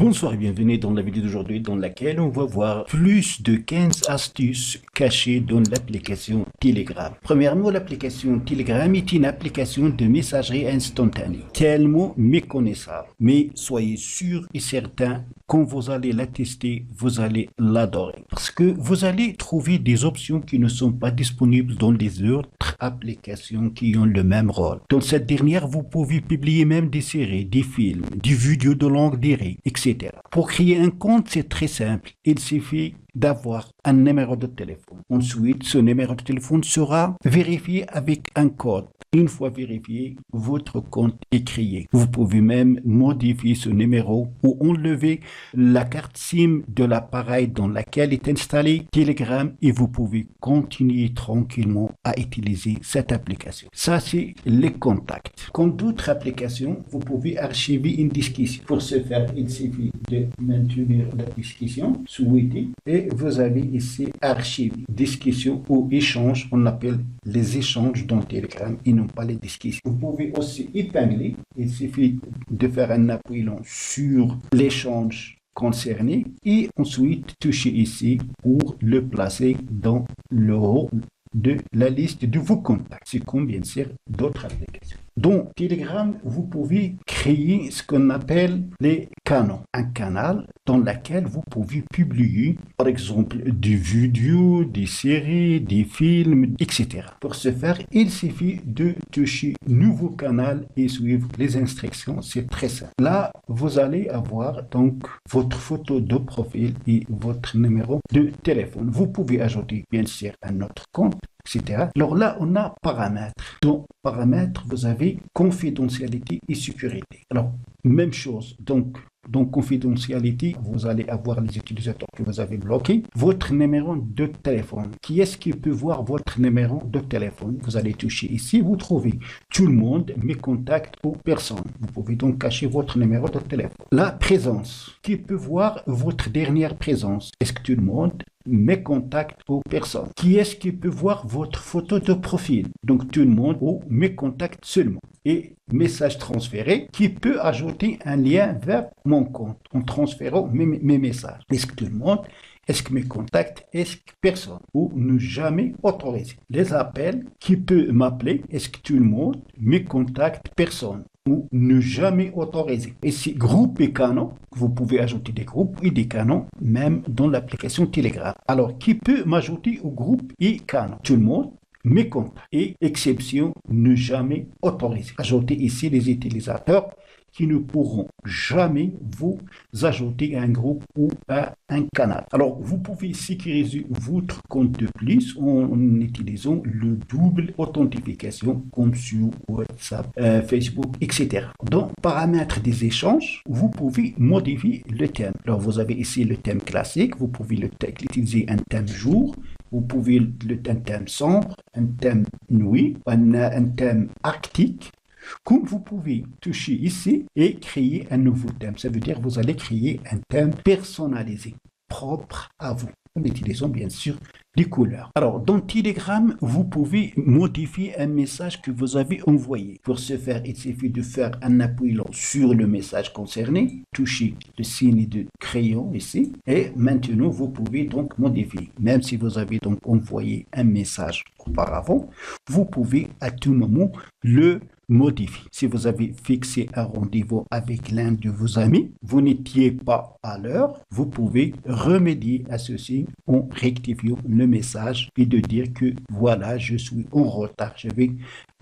Bonsoir et bienvenue dans la vidéo d'aujourd'hui dans laquelle on va voir plus de 15 astuces cachées dans l'application Telegram. Premièrement, l'application Telegram est une application de messagerie instantanée, tellement méconnaissable. Mais soyez sûr et certain quand vous allez la tester, vous allez l'adorer. Parce que vous allez trouver des options qui ne sont pas disponibles dans les autres applications qui ont le même rôle. Dans cette dernière, vous pouvez publier même des séries, des films, des vidéos de longue durée, etc. Pour créer un compte, c'est très simple. Il suffit d'avoir un numéro de téléphone. Ensuite, ce numéro de téléphone sera vérifié avec un code. Une fois vérifié, votre compte est créé. Vous pouvez même modifier ce numéro ou enlever la carte SIM de l'appareil dans lequel est installé Telegram et vous pouvez continuer tranquillement à utiliser cette application. Ça, c'est les contacts. Comme d'autres applications, vous pouvez archiver une discussion. Pour ce faire, il suffit de maintenir la discussion, souhaiter, et vous avez ici archiver, discussion ou échange. On appelle les échanges dans Telegram et non pas les discussions. Vous pouvez aussi épingler. Il suffit de faire un appui long sur l'échange concerné et ensuite toucher ici pour le placer dans le haut de la liste de vos contacts. C'est comme bien sûr d'autres applications. Dans Telegram, vous pouvez créer ce qu'on appelle les canaux. Un canal dans lequel vous pouvez publier, par exemple, des vidéos, des séries, des films, etc. Pour ce faire, il suffit de toucher nouveau canal et suivre les instructions. C'est très simple. Là, vous allez avoir donc votre photo de profil et votre numéro de téléphone. Vous pouvez ajouter, bien sûr, un autre compte, etc. Alors là, on a paramètres. Dans paramètres, vous avez confidentialité et sécurité. Alors, même chose. Donc, dans confidentialité, vous allez avoir les utilisateurs que vous avez bloqués. Votre numéro de téléphone. Qui est-ce qui peut voir votre numéro de téléphone? Vous allez toucher ici, vous trouvez tout le monde, mes contacts ou personne. Vous pouvez donc cacher votre numéro de téléphone. La présence. Qui peut voir votre dernière présence? Est-ce que tout le monde? Mes contacts ou personne. Qui est-ce qui peut voir votre photo de profil? Donc tout le monde ou mes contacts seulement. Et message transféré qui peut ajouter un lien vers mon compte en transférant mes messages. Est-ce que tout le monde? Est-ce que mes contacts? Est-ce que personne? Ou ne jamais autoriser. Les appels qui peut m'appeler? Est-ce que tout le monde? Mes contacts? Personne. Ou ne jamais autoriser. Et si groupe et canaux, vous pouvez ajouter des groupes et des canaux même dans l'application Telegram. Alors, qui peut m'ajouter au groupe et canaux? Tout le monde, mes contacts. Et exception, ne jamais autoriser. Ajoutez ici les utilisateurs qui ne pourront jamais vous ajouter à un groupe ou à un canal. Alors, vous pouvez sécuriser votre compte de plus en utilisant le double authentification comme sur WhatsApp, Facebook, etc. Dans paramètres des échanges, vous pouvez modifier le thème. Alors, vous avez ici le thème classique. Vous pouvez utiliser un thème jour. Vous pouvez un thème sombre, un thème nuit, un thème arctique. Comme vous pouvez toucher ici et créer un nouveau thème. Ça veut dire que vous allez créer un thème personnalisé, propre à vous, en utilisant bien sûr les couleurs. Alors, dans Telegram, vous pouvez modifier un message que vous avez envoyé. Pour ce faire, il suffit de faire un appui long sur le message concerné, toucher le signe de crayon ici, et maintenant, vous pouvez donc modifier. Même si vous avez donc envoyé un message auparavant, vous pouvez à tout moment le modifier. Si vous avez fixé un rendez-vous avec l'un de vos amis, vous n'étiez pas à l'heure, vous pouvez remédier à ceci en rectifiant le message et de dire que voilà, je suis en retard, je vais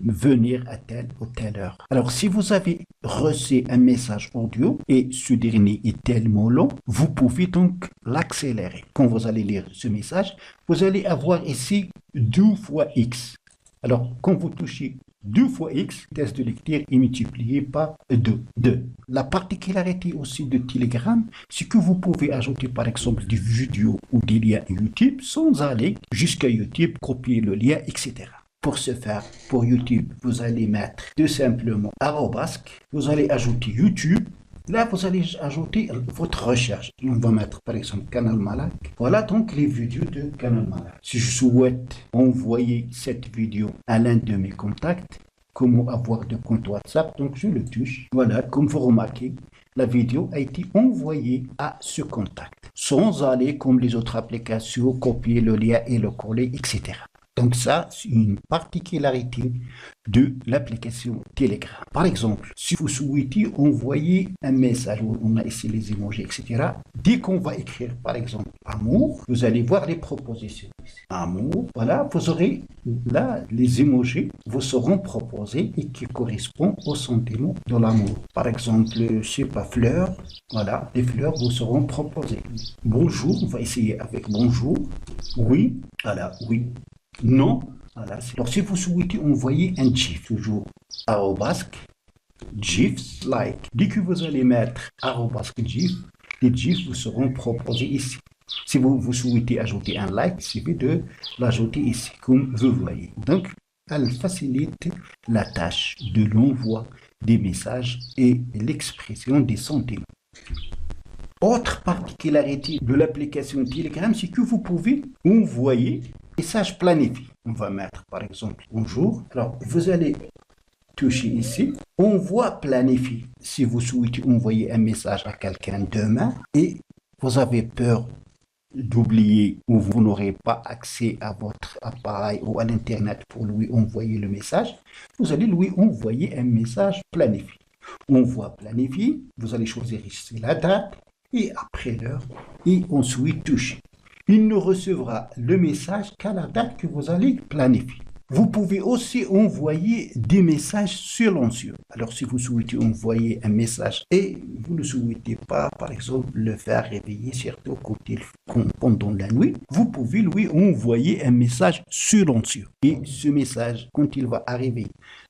venir à telle ou telle heure. Alors, si vous avez reçu un message audio et ce dernier est tellement long, vous pouvez donc l'accélérer. Quand vous allez lire ce message, vous allez avoir ici 2 fois X. Alors, quand vous touchez 2 fois X, test de lecture est multiplié par 2. La particularité aussi de Telegram, c'est que vous pouvez ajouter par exemple des vidéos ou des liens YouTube sans aller jusqu'à YouTube, copier le lien, etc. Pour ce faire, pour YouTube, vous allez mettre tout simplement arrobasque, vous allez ajouter YouTube. Là, vous allez ajouter votre recherche. On va mettre par exemple Canal Malak. Voilà donc les vidéos de Canal Malak. Si je souhaite envoyer cette vidéo à l'un de mes contacts, comment avoir de compte WhatsApp. Donc, je le touche. Voilà, comme vous remarquez, la vidéo a été envoyée à ce contact, sans aller comme les autres applications, copier le lien et le coller, etc. Donc ça, c'est une particularité de l'application Telegram. Par exemple, si vous souhaitez envoyer un message, on a ici les emojis, etc. Dès qu'on va écrire, par exemple, amour, vous allez voir les propositions. Amour, voilà, vous aurez là les emojis vous seront proposés et qui correspondent au sentiment de l'amour. Par exemple, je sais pas, fleurs, voilà, des fleurs vous seront proposées. Bonjour, on va essayer avec bonjour. Oui, voilà, oui. Non, voilà. Alors, si vous souhaitez envoyer un GIF, toujours arrobasque, GIFs, like. Dès que vous allez mettre arrobasque GIF, les GIFs vous seront proposés ici. Si vous souhaitez ajouter un like, il suffit de l'ajouter ici, comme vous voyez. Donc, elle facilite la tâche de l'envoi des messages et l'expression des sentiments. Autre particularité de l'application Telegram, c'est que vous pouvez envoyer un message planifié. On va mettre par exemple bonjour. Alors vous allez toucher ici, envoi planifié. Si vous souhaitez envoyer un message à quelqu'un demain et vous avez peur d'oublier ou vous n'aurez pas accès à votre appareil ou à l'internet pour lui envoyer le message, vous allez lui envoyer un message planifié. Envoi planifié, vous allez choisir ici la date et après l'heure et ensuite toucher. Il ne recevra le message qu'à la date que vous allez planifier. Vous pouvez aussi envoyer des messages silencieux. Alors si vous souhaitez envoyer un message et vous ne souhaitez pas, par exemple, le faire réveiller, surtout pendant la nuit, vous pouvez lui envoyer un message silencieux. Et ce message, quand il va arriver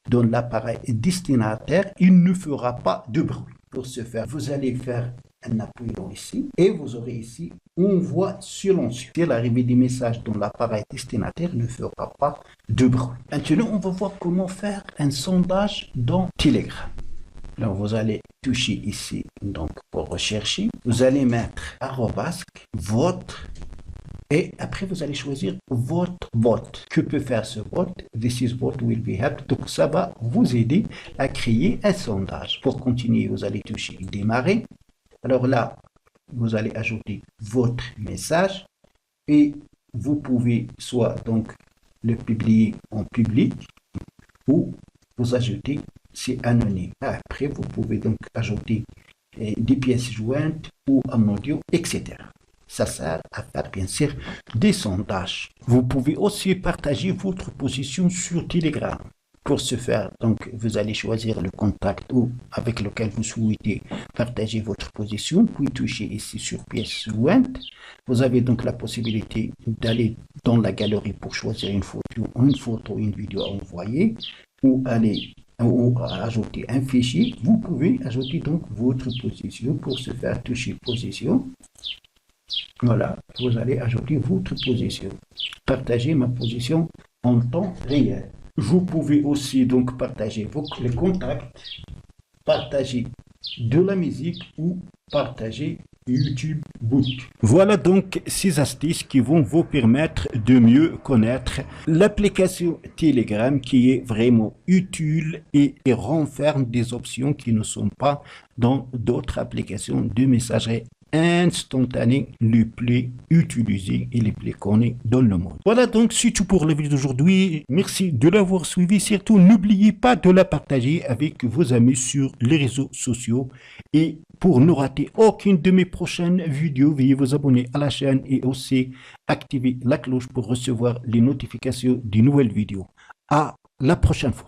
dans l'appareil destinataire, il ne fera pas de bruit. Pour ce faire, vous allez faire un appuyant ici et vous aurez ici envoi silencieux. Si l'arrivée des messages dans l'appareil destinataire ne fera pas de bruit. Maintenant, on va voir comment faire un sondage dans Telegram. Alors, vous allez toucher ici donc pour rechercher. Vous allez mettre arrobasque, votre, et après vous allez choisir votre vote. Que peut faire ce vote? This is what will be helped. Donc, ça va vous aider à créer un sondage. Pour continuer, vous allez toucher démarrer. Alors là, vous allez ajouter votre message et vous pouvez soit donc le publier en public ou vous ajouter c'est anonyme. Après, vous pouvez donc ajouter des pièces jointes ou un audio, etc. Ça sert à faire bien sûr des sondages. Vous pouvez aussi partager votre position sur Telegram. Pour ce faire, donc, vous allez choisir le contact ou avec lequel vous souhaitez partager votre position, puis toucher ici sur pièce jointe. Vous avez donc la possibilité d'aller dans la galerie pour choisir une photo, une vidéo à envoyer, ou ajouter un fichier. Vous pouvez ajouter donc votre position. Pour ce faire, toucher position. Voilà, vous allez ajouter votre position. Partager ma position en temps réel. Vous pouvez aussi donc partager les contacts, partager de la musique ou partager YouTube Boot. Voilà donc 6 astuces qui vont vous permettre de mieux connaître l'application Telegram qui est vraiment utile et renferme des options qui ne sont pas dans d'autres applications de messagerie instantané les plus utilisés et les plus connus dans le monde. Voilà donc c'est tout pour la vidéo d'aujourd'hui. Merci de l'avoir suivi. Surtout, n'oubliez pas de la partager avec vos amis sur les réseaux sociaux. Et pour ne rater aucune de mes prochaines vidéos, veuillez vous abonner à la chaîne et aussi activer la cloche pour recevoir les notifications des nouvelles vidéos. À la prochaine fois.